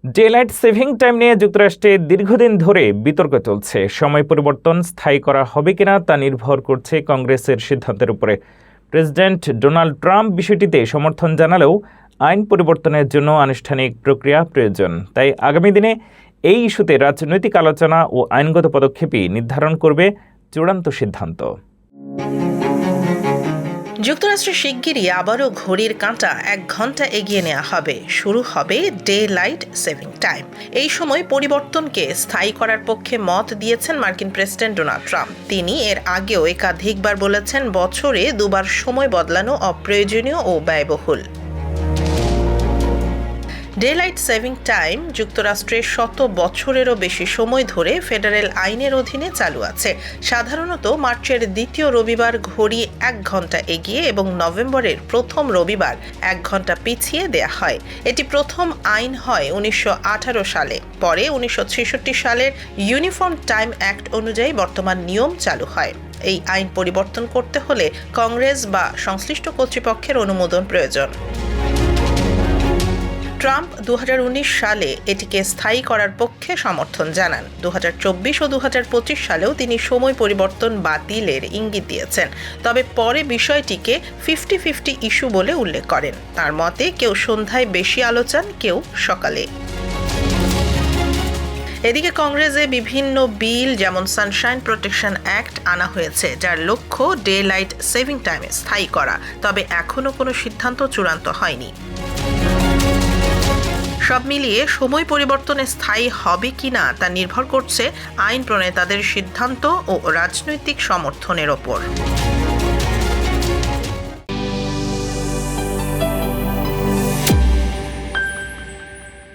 Daylight saving time নিয়ে যুক্তরাষ্ট্রে দীর্ঘদিন ধরে বিতর্ক চলছে। সময় পরিবর্তন স্থায়ী করা হবে কিনা তা নির্ভর করছে কংগ্রেসের সিদ্ধান্তের উপরে। প্রেসিডেন্ট ডোনাল্ড ট্রাম্প বিষয়টিতে সমর্থন জানালেও আইন পরিবর্তনের জন্য আনুষ্ঠানিক প্রক্রিয়া প্রয়োজন। তাই আগামী দিনে এই ইস্যুতে রাজনৈতিক আলোচনা ও আইনগত পদক্ষেপই নির্ধারণ করবে চূড়ান্ত সিদ্ধান্ত। যুক্তরাষ্ট্রে শিগগিরই আবারও ঘড়ির কাঁটা 1 ঘন্টা এগিয়ে নেওয়া হবে। শুরু হবে ডে লাইট সেভিং টাইম। এই সময় পরিবর্তনকে স্থায়ী করার পক্ষে মত দিয়েছেন মার্কিন প্রেসিডেন্ট ডোনাল্ড ট্রাম্প। তিনি এর আগেও একাধিকবার বলেছেন বছরে 2 বার সময় বদলানো অপ্রয়োজনীয় ও ব্যয়বহুল। ডে-লাইট সেভিং টাইম যুক্তরাষ্ট্রে 100 বছরেরও বেশি সময় ধরে ফেডারেল আইনের অধীনে চালু আছে। সাধারণত মার্চের দ্বিতীয় রবিবার ঘড়ি 1 ঘন্টা এগিয়ে এবং নভেম্বরের প্রথম রবিবার 1 ঘন্টা পিছিয়ে দেয়া হয়। এটি প্রথম আইন হয় 1918 সালে। পরে 1966 সালের ইউনিফর্ম টাইম অ্যাক্ট অনুযায়ী বর্তমান নিয়ম চালু হয়। এই আইন পরিবর্তন করতে হলে কংগ্রেস বা সংশ্লিষ্ট কর্তৃপক্ষের অনুমোদন প্রয়োজন। ট্রাম্প 2019 সালে এটিকে স্থায়ী করার পক্ষে সমর্থন জানান। 2024 ও 2025 সালেও তিনি সময় পরিবর্তন বাতিলের ইঙ্গিত দিয়েছেন। তবে পরে বিষয়টিকে 50-50 ইস্যু বলে উল্লেখ করেন। তার মতে কেউ সন্ধ্যায় বেশি আলো চান, কেউ সকালে। এদিকে কংগ্রেসে বিভিন্ন বিল যেমন সানশাইন প্রোটেকশন অ্যাক্ট আনা হয়েছে, যার লক্ষ্য ডে লাইট সেভিং টাইমে স্থায়ী করা। তবে এখনও কোনো সিদ্ধান্ত চূড়ান্ত হয়নি। সব মিলিয়ে সময় পরিবর্তনে স্থায়ী হবে কিনা তা নির্ভর করছে আইন প্রণেতাদের সিদ্ধান্ত ও রাজনৈতিক সমর্থনের ওপর।